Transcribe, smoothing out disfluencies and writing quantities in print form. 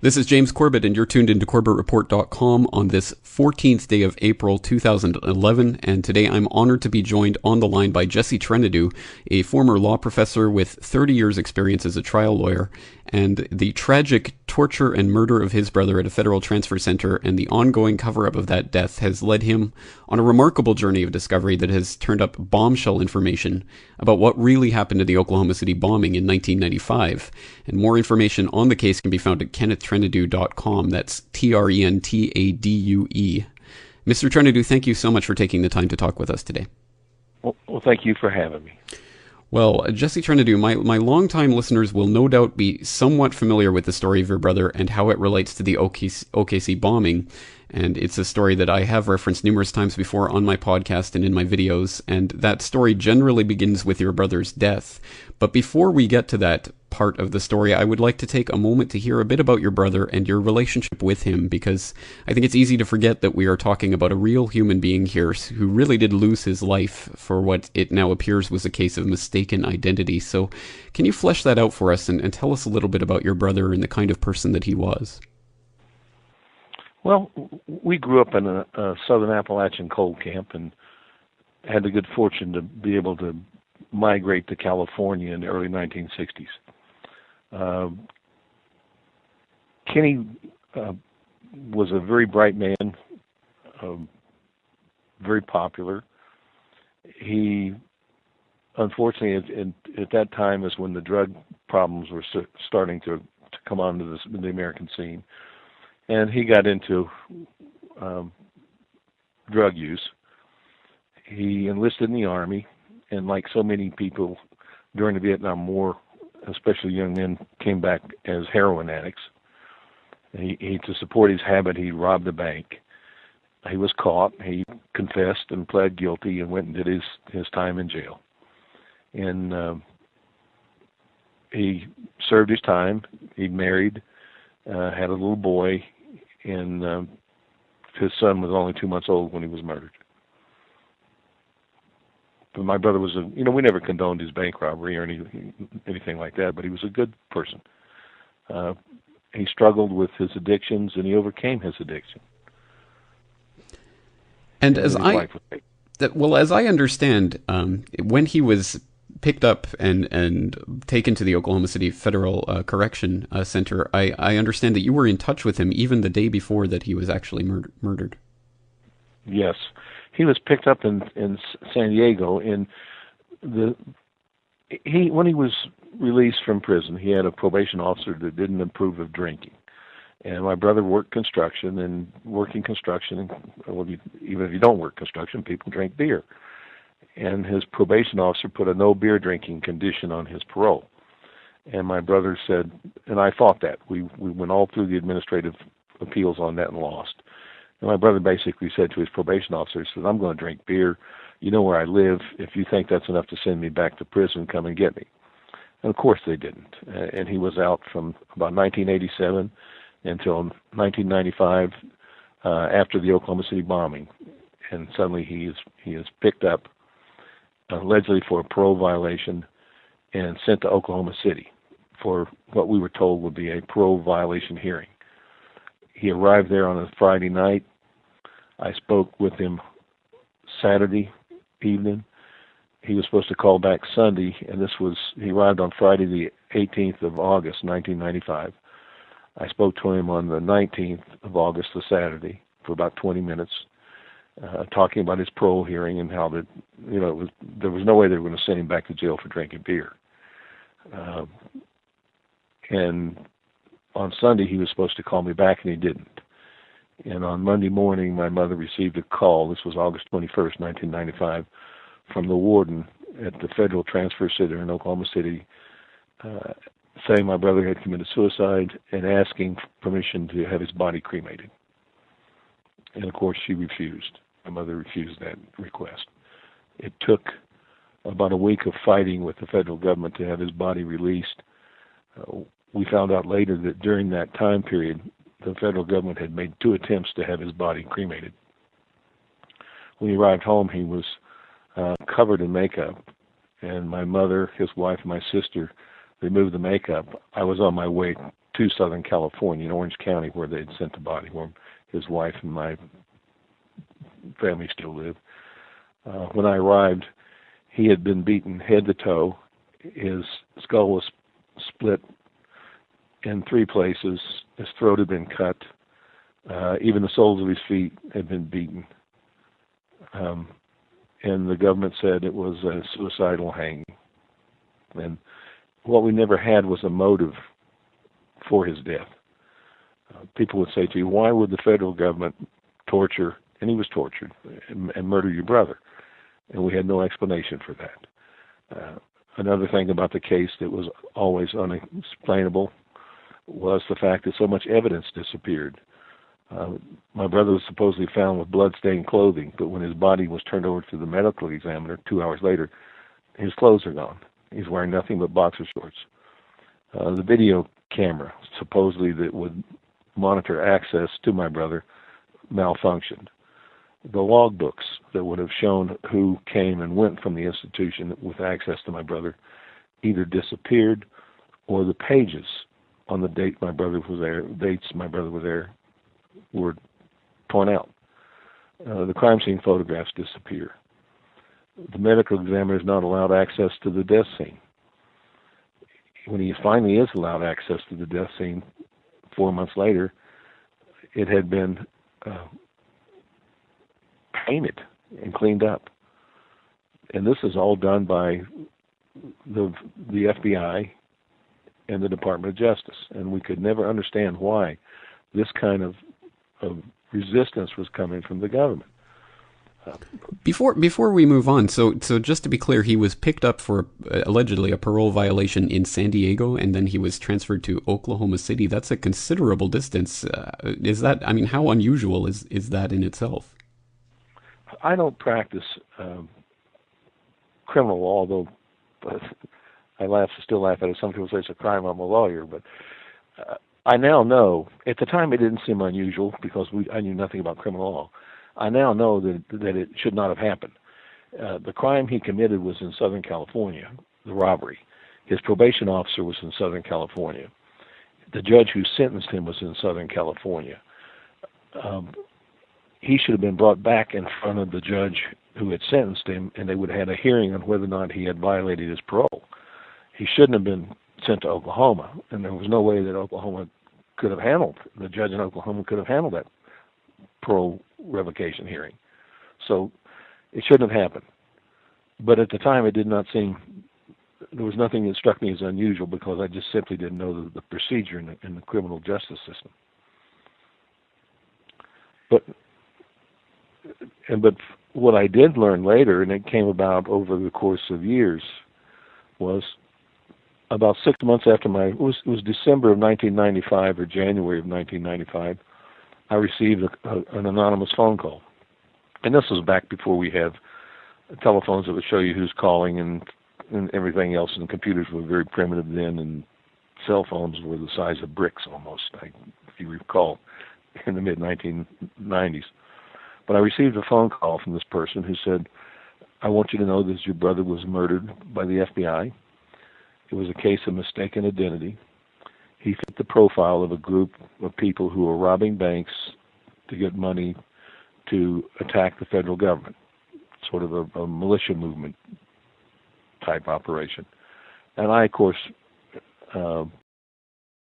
This is James Corbett, and you're tuned into CorbettReport.com on this 14th day of April 2011. And today I'm honored to be joined on the line by Keneth Trentadue, a former law professor with 30 years' experience as a trial lawyer, and the tragic torture and murder of his brother at a federal transfer center and the ongoing cover-up of that death has led him on a remarkable journey of discovery that has turned up bombshell information about what really happened to the Oklahoma City bombing in 1995. And more information on the case can be found at KenethTrentadue.com. That's Trentadue. Mr. Trentadue, thank you so much for taking the time to talk with us today. Well, thank you for having me. Well, Keneth Trentadue, my longtime listeners will no doubt be somewhat familiar with the story of your brother and how it relates to the OKC bombing. And it's a story that I have referenced numerous times before on my podcast and in my videos. And that story generally begins with your brother's death. But before we get to that part of the story, I would like to take a moment to hear a bit about your brother and your relationship with him, because I think it's easy to forget that we are talking about a real human being here who really did lose his life for what it now appears was a case of mistaken identity. So can you flesh that out for us and tell us a little bit about your brother and the kind of person that he was? Well, we grew up in a southern Appalachian coal camp and had the good fortune to be able to migrate to California in the early 1960s. Kenny was a very bright man, very popular. He, unfortunately, at that time is when the drug problems were starting to come onto the American scene. And he got into drug use. He enlisted in the Army, and like so many people during the Vietnam War, especially young men, came back as heroin addicts. He to support his habit, he robbed a bank. He was caught. He confessed and pled guilty and went and did his time in jail. And he served his time. He married, had a little boy, and his son was only 2 months old when he was murdered. But my brother was we never condoned his bank robbery or anything like that, but he was a good person. He struggled with his addictions, and he overcame his addiction. And as I understand, when he was picked up and taken to the Oklahoma City Federal Correction Center, I understand that you were in touch with him even the day before that he was actually murdered. Yes. He was picked up in San Diego. When he was released from prison, he had a probation officer that didn't approve of drinking. And my brother worked construction, and working construction, even if you don't work construction, people drink beer. And his probation officer put a no beer drinking condition on his parole. And my brother said, and I fought that. We went all through the administrative appeals on that and lost. And my brother basically said to his probation officer, he said, "I'm going to drink beer. You know where I live. If you think that's enough to send me back to prison, come and get me." And of course they didn't. And he was out from about 1987 until 1995 after the Oklahoma City bombing. And suddenly he is picked up allegedly for a parole violation and sent to Oklahoma City for what we were told would be a parole violation hearing. He arrived there on a Friday night. I spoke with him Saturday evening. He was supposed to call back Sunday, and he arrived on Friday the 18th of August, 1995. I spoke to him on the 19th of August, the Saturday, for about 20 minutes, talking about his parole hearing and how that, there was no way they were going to send him back to jail for drinking beer. And on Sunday, he was supposed to call me back, and he didn't. And on Monday morning, my mother received a call. This was August 21st, 1995, from the warden at the Federal Transfer Center in Oklahoma City, saying my brother had committed suicide and asking permission to have his body cremated. And, of course, she refused. My mother refused that request. It took about a week of fighting with the federal government to have his body released. We found out later that during that time period, the federal government had made 2 attempts to have his body cremated. When he arrived home, he was covered in makeup, and my mother, his wife, and my sister removed the makeup. I was on my way to Southern California, in Orange County, where they'd sent the body, where his wife and my family still live. When I arrived, he had been beaten head to toe. His skull was split in 3 places. His throat had been cut. Even the soles of his feet had been beaten. And the government said it was a suicidal hanging. And what we never had was a motive for his death. People would say to you, why would the federal government torture, and he was tortured, and murder your brother? And we had no explanation for that. Another thing about the case that was always unexplainable was the fact that so much evidence disappeared. My brother was supposedly found with blood-stained clothing, but when his body was turned over to the medical examiner 2 hours later, his clothes are gone. He's wearing nothing but boxer shorts. The video camera, supposedly that would monitor access to my brother, malfunctioned. The logbooks that would have shown who came and went from the institution with access to my brother either disappeared, or the pages on the date my brother was there, dates my brother was there, were torn out. The crime scene photographs disappear. The medical examiner is not allowed access to the death scene. When he finally is allowed access to the death scene 4 months later, it had been painted and cleaned up. And this is all done by the FBI and the Department of Justice. And we could never understand why this kind of resistance was coming from the government. Before we move on, so just to be clear, he was picked up for allegedly a parole violation in San Diego, and then he was transferred to Oklahoma City. That's a considerable distance. Is that? I mean, how unusual is that in itself? I don't practice criminal law, though. I still laugh at it. Some people say it's a crime. I'm a lawyer, but I now know. At the time, it didn't seem unusual because I knew nothing about criminal law. I now know that it should not have happened. The crime he committed was in Southern California, the robbery. His probation officer was in Southern California. The judge who sentenced him was in Southern California. He should have been brought back in front of the judge who had sentenced him, and they would have had a hearing on whether or not he had violated his parole. He shouldn't have been sent to Oklahoma, and there was no way that the judge in Oklahoma could have handled that parole revocation hearing. So it shouldn't have happened. But at the time, it did not seem, there was nothing that struck me as unusual because I just simply didn't know the procedure in the criminal justice system. But what I did learn later, and it came about over the course of years, was about 6 months after it was December of 1995 or January of 1995, I received an anonymous phone call. And this was back before we had telephones that would show you who's calling and everything else, and computers were very primitive then, and cell phones were the size of bricks almost, if you recall, in the mid-1990s. But I received a phone call from this person who said, I want you to know that your brother was murdered by the FBI. It was a case of mistaken identity. He fit the profile of a group of people who were robbing banks to get money to attack the federal government, sort of a militia movement type operation. And I, of course,